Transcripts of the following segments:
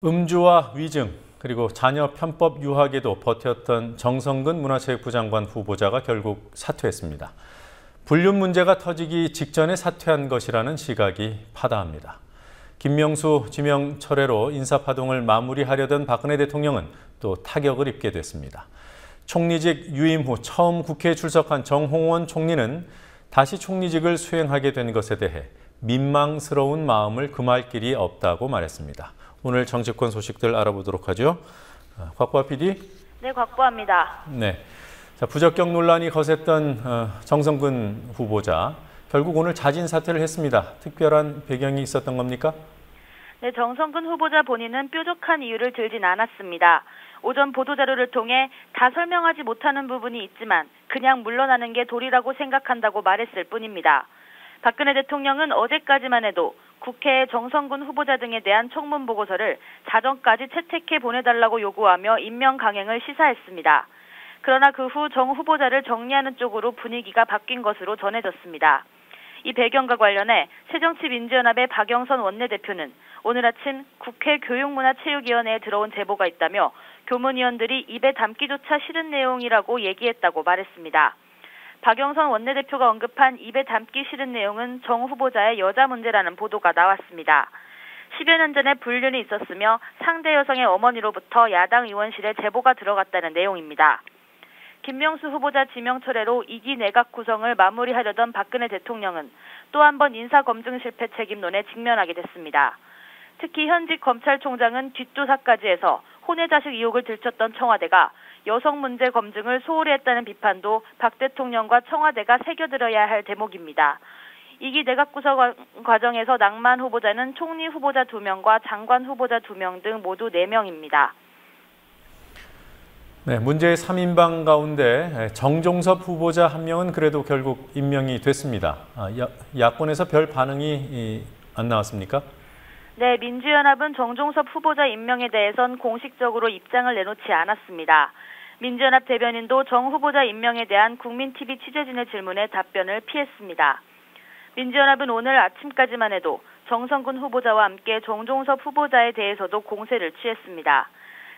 음주와 위증, 그리고 자녀 편법 유학에도 버텼던 정성근 문화체육부 장관 후보자가 결국 사퇴했습니다. 불륜 문제가 터지기 직전에 사퇴한 것이라는 시각이 파다합니다. 김명수 지명 철회로 인사파동을 마무리하려던 박근혜 대통령은 또 타격을 입게 됐습니다. 총리직 유임 후 처음 국회에 출석한 정홍원 총리는 다시 총리직을 수행하게 된 것에 대해 민망스러운 마음을 금할 길이 없다고 말했습니다. 오늘 정치권 소식들 알아보도록 하죠. 곽보아 PD. 네, 곽보아입니다. 네. 자, 부적격 논란이 거셌던 정성근 후보자. 결국 오늘 자진 사퇴를 했습니다. 특별한 배경이 있었던 겁니까? 네, 정성근 후보자 본인은 뾰족한 이유를 들진 않았습니다. 오전 보도자료를 통해 다 설명하지 못하는 부분이 있지만 그냥 물러나는 게 도리라고 생각한다고 말했을 뿐입니다. 박근혜 대통령은 어제까지만 해도 국회에 정성근 후보자 등에 대한 청문 보고서를 자정까지 채택해 보내달라고 요구하며 임명 강행을 시사했습니다. 그러나 그 후 정 후보자를 정리하는 쪽으로 분위기가 바뀐 것으로 전해졌습니다. 이 배경과 관련해 새정치민주연합의 박영선 원내대표는 오늘 아침 국회 교육문화체육위원회에 들어온 제보가 있다며 교문위원들이 입에 담기조차 싫은 내용이라고 얘기했다고 말했습니다. 박영선 원내대표가 언급한 입에 담기 싫은 내용은 정 후보자의 여자 문제라는 보도가 나왔습니다. 10여 년 전에 불륜이 있었으며 상대 여성의 어머니로부터 야당 의원실에 제보가 들어갔다는 내용입니다. 김명수 후보자 지명 철회로 2기 내각 구성을 마무리하려던 박근혜 대통령은 또 한 번 인사검증 실패 책임론에 직면하게 됐습니다. 특히 현직 검찰총장은 뒷조사까지 해서 혼외자식 의혹을 들췄던 청와대가 여성 문제 검증을 소홀히 했다는 비판도 박 대통령과 청와대가 새겨들어야 할 대목입니다. 2기 내각 구성 과정에서 낭만 후보자는 총리 후보자 2명과 장관 후보자 2명 등 모두 4명입니다. 네, 문제의 3인방 가운데 정종섭 후보자 1명은 그래도 결국 임명이 됐습니다. 야권에서 별 반응이 안 나왔습니까? 네, 민주연합은 정종섭 후보자 임명에 대해선 공식적으로 입장을 내놓지 않았습니다. 민주연합 대변인도 정 후보자 임명에 대한 국민TV 취재진의 질문에 답변을 피했습니다. 민주연합은 오늘 아침까지만 해도 정성근 후보자와 함께 정종섭 후보자에 대해서도 공세를 취했습니다.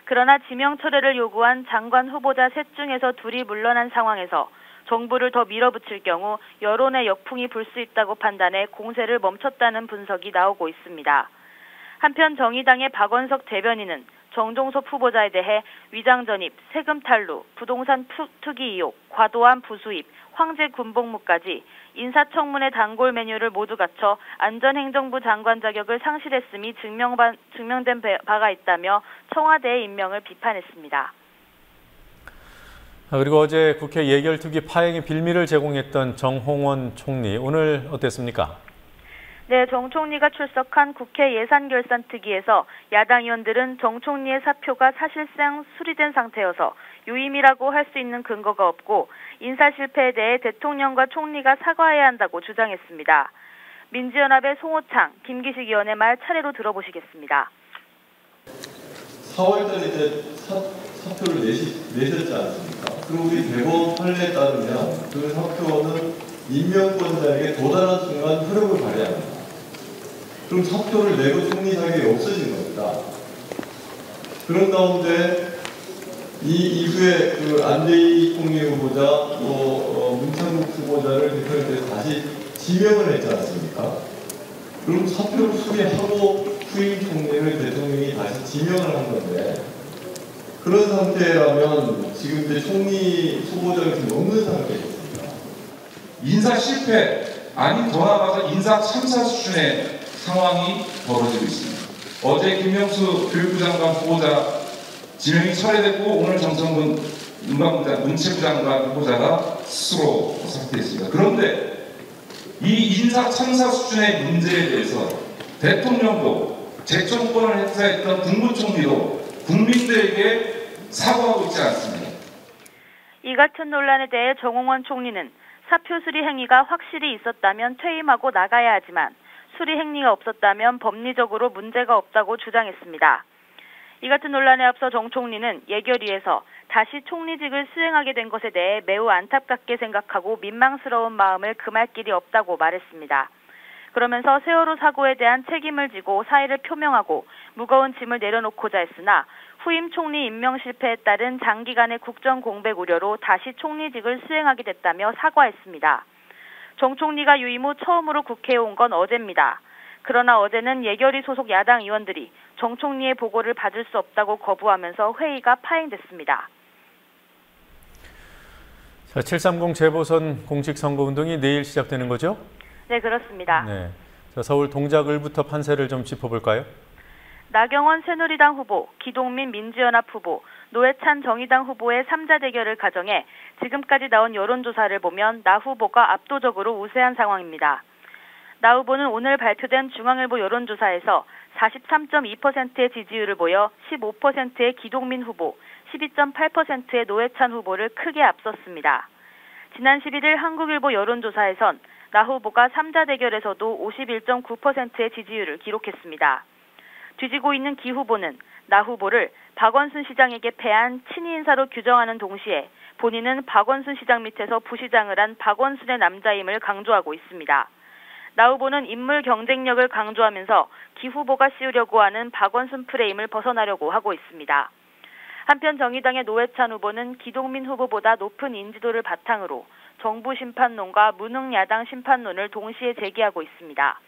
그러나 지명 철회를 요구한 장관 후보자 셋 중에서 둘이 물러난 상황에서 정부를 더 밀어붙일 경우 여론의 역풍이 불 수 있다고 판단해 공세를 멈췄다는 분석이 나오고 있습니다. 한편 정의당의 박원석 대변인은 정종섭 후보자에 대해 위장 전입, 세금 탈루, 부동산 투기 의혹, 과도한 부수입, 황제 군복무까지 인사청문회 단골 메뉴를 모두 갖춰 안전행정부 장관 자격을 상실했음이 증명된 바가 있다며 청와대의 임명을 비판했습니다. 그리고 어제 국회 예결특위 파행의 빌미를 제공했던 정홍원 총리, 오늘 어땠습니까? 네, 정 총리가 출석한 국회 예산결산특위에서 야당 의원들은 정 총리의 사표가 사실상 수리된 상태여서 유임이라고 할 수 있는 근거가 없고 인사 실패에 대해 대통령과 총리가 사과해야 한다고 주장했습니다. 민주연합의 송호창, 김기식 의원의 말 차례로 들어보시겠습니다. 4월달에 이제 사표를 내셨지 않습니까? 그리고 우리 대법원 판례에 따르면 그 사표는 임명권자에게 도달한 순간 효력을 발휘합니다. 그럼 사표를 내고 총리 자격이 없어진 겁니다. 그런 가운데 이 이후에 그 안대희 총리 후보자 또 문창국 후보자를 대표님께서 다시 지명을 했지 않습니까? 그럼 사표를 수리하고 후임 총리를 대통령이 다시 지명을 한 건데 그런 상태라면 지금 이제 총리 후보자가 지금 없는 상태입니다. 인사 실패 아닌 더 나아가서 인사 참사 수준의 상황이 벌어지고 있습니다. 어제 김명수 교육부 장관 후보자 지명이 철회됐고 오늘 정성근 문체부 장관 후보자가 스스로 사퇴했습니다. 그런데 이 인사 참사 수준의 문제에 대해서 대통령도 재정권을 행사했던 국무총리도 국민들에게 사과하고 있지 않습니다. 이 같은 논란에 대해 정홍원 총리는 사표 수리 행위가 확실히 있었다면 퇴임하고 나가야 하지만 수리 행위가 없었다면 법리적으로 문제가 없다고 주장했습니다. 이 같은 논란에 앞서 정 총리는 예결위에서 다시 총리직을 수행하게 된 것에 대해 매우 안타깝게 생각하고 민망스러운 마음을 금할 길이 없다고 말했습니다. 그러면서 세월호 사고에 대한 책임을 지고 사의를 표명하고 무거운 짐을 내려놓고자 했으나 후임 총리 임명 실패에 따른 장기간의 국정 공백 우려로 다시 총리직을 수행하게 됐다며 사과했습니다. 정 총리가 유임 후 처음으로 국회에 온 건 어제입니다. 그러나 어제는 예결위 소속 야당 의원들이 정 총리의 보고를 받을 수 없다고 거부하면서 회의가 파행됐습니다. 자, 7.30 재보선 공식선거운동이 내일 시작되는 거죠? 네, 그렇습니다. 네. 자, 서울 동작을부터 판세를 좀 짚어볼까요? 나경원 새누리당 후보, 기동민 민주연합 후보, 노회찬 정의당 후보의 3자 대결을 가정해 지금까지 나온 여론조사를 보면 나 후보가 압도적으로 우세한 상황입니다. 나 후보는 오늘 발표된 중앙일보 여론조사에서 43.2%의 지지율을 보여 15%의 기동민 후보, 12.8%의 노회찬 후보를 크게 앞섰습니다. 지난 11일 한국일보 여론조사에선 나 후보가 3자 대결에서도 51.9%의 지지율을 기록했습니다. 뒤지고 있는 기 후보는 나 후보를 박원순 시장에게 패한 친위 인사로 규정하는 동시에 본인은 박원순 시장 밑에서 부시장을 한 박원순의 남자임을 강조하고 있습니다. 나 후보는 인물 경쟁력을 강조하면서 기 후보가 씌우려고 하는 박원순 프레임을 벗어나려고 하고 있습니다. 한편 정의당의 노회찬 후보는 기동민 후보보다 높은 인지도를 바탕으로 정부 심판론과 무능 야당 심판론을 동시에 제기하고 있습니다.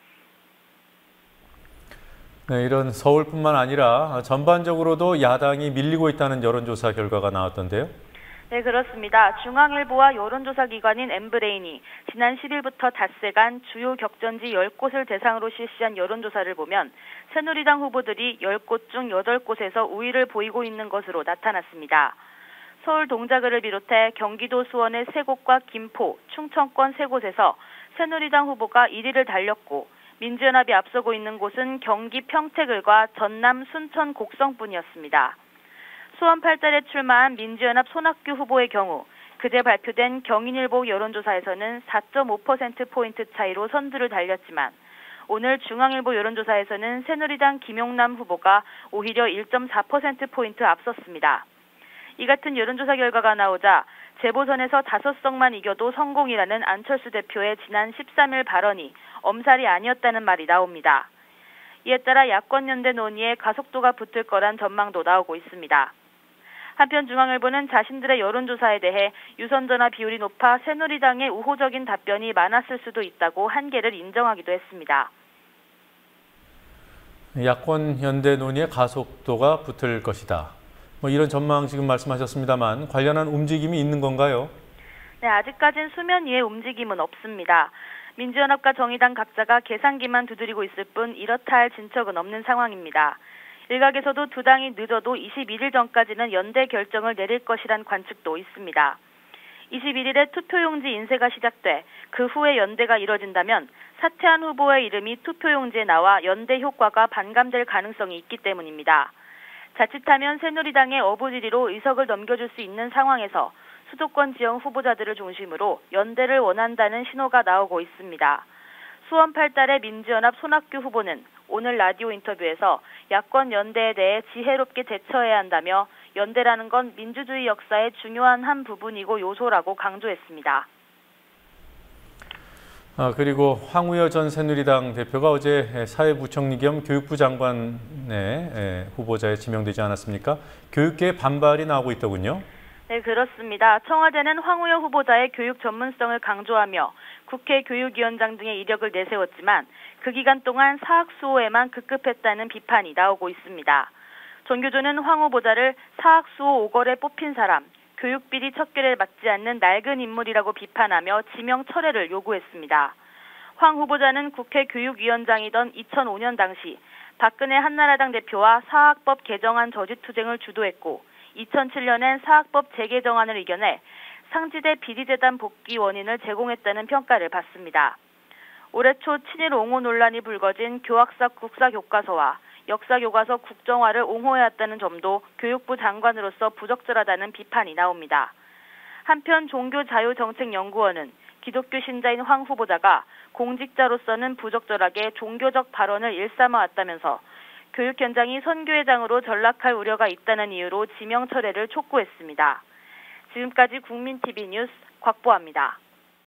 네, 이런 서울뿐만 아니라 전반적으로도 야당이 밀리고 있다는 여론조사 결과가 나왔던데요. 네, 그렇습니다. 중앙일보와 여론조사 기관인 엠브레인이 지난 10일부터 닷새간 주요 격전지 10곳을 대상으로 실시한 여론조사를 보면 새누리당 후보들이 10곳 중 8곳에서 우위를 보이고 있는 것으로 나타났습니다. 서울 동작을을 비롯해 경기도 수원의 3곳과 김포, 충청권 3곳에서 새누리당 후보가 1위를 달렸고 민주연합이 앞서고 있는 곳은 경기 평택을과 전남 순천 곡성뿐이었습니다. 수원 8달에 출마한 민주연합 손학규 후보의 경우 그제 발표된 경인일보 여론조사에서는 4.5%포인트 차이로 선두를 달렸지만 오늘 중앙일보 여론조사에서는 새누리당 김용남 후보가 오히려 1.4%포인트 앞섰습니다. 이 같은 여론조사 결과가 나오자 재보선에서 5석만 이겨도 성공이라는 안철수 대표의 지난 13일 발언이 엄살이 아니었다는 말이 나옵니다. 이에 따라 야권연대 논의에 가속도가 붙을 거란 전망도 나오고 있습니다. 한편 중앙일보는 자신들의 여론조사에 대해 유선전화 비율이 높아 새누리당의 우호적인 답변이 많았을 수도 있다고 한계를 인정하기도 했습니다. 야권 연대 논의에 가속도가 붙을 것이다. 이런 전망 지금 말씀하셨습니다만 관련한 움직임이 있는 건가요? 네, 아직까진 수면 위에 움직임은 없습니다. 민주연합과 정의당 각자가 계산기만 두드리고 있을 뿐 이렇다 할 진척은 없는 상황입니다. 일각에서도 두 당이 늦어도 21일 전까지는 연대 결정을 내릴 것이란 관측도 있습니다. 21일에 투표용지 인쇄가 시작돼 그 후에 연대가 이뤄진다면 사퇴한 후보의 이름이 투표용지에 나와 연대 효과가 반감될 가능성이 있기 때문입니다. 자칫하면 새누리당의 어부지리로 의석을 넘겨줄 수 있는 상황에서 수도권 지역 후보자들을 중심으로 연대를 원한다는 신호가 나오고 있습니다. 수원 8달의 민주연합 손학규 후보는 오늘 라디오 인터뷰에서 야권 연대에 대해 지혜롭게 대처해야 한다며 연대라는 건 민주주의 역사의 중요한 한 부분이고 요소라고 강조했습니다. 그리고 황우여 전 새누리당 대표가 어제 사회부총리 겸 교육부 장관의 후보자에 지명되지 않았습니까? 교육계의 반발이 나오고 있더군요. 네, 그렇습니다. 청와대는 황우여 후보자의 교육 전문성을 강조하며 국회 교육위원장 등의 이력을 내세웠지만 그 기간 동안 사학수호에만 급급했다는 비판이 나오고 있습니다. 전교조는 황 후보자를 사학수호 5걸에 뽑힌 사람, 교육비리 척결에 맞지 않는 낡은 인물이라고 비판하며 지명 철회를 요구했습니다. 황 후보자는 국회 교육위원장이던 2005년 당시 박근혜 한나라당 대표와 사학법 개정안 저지투쟁을 주도했고 2007년엔 사학법 재개정안을 이겨내 상지대 비리재단 복귀 원인을 제공했다는 평가를 받습니다. 올해 초 친일 옹호 논란이 불거진 교학사 국사교과서와 역사교과서 국정화를 옹호해왔다는 점도 교육부 장관으로서 부적절하다는 비판이 나옵니다. 한편 종교자유정책연구원은 기독교 신자인 황 후보자가 공직자로서는 부적절하게 종교적 발언을 일삼아왔다면서 교육 현장이 선교회장으로 전락할 우려가 있다는 이유로 지명 철회를 촉구했습니다. 지금까지 국민TV 뉴스 곽보아입니다.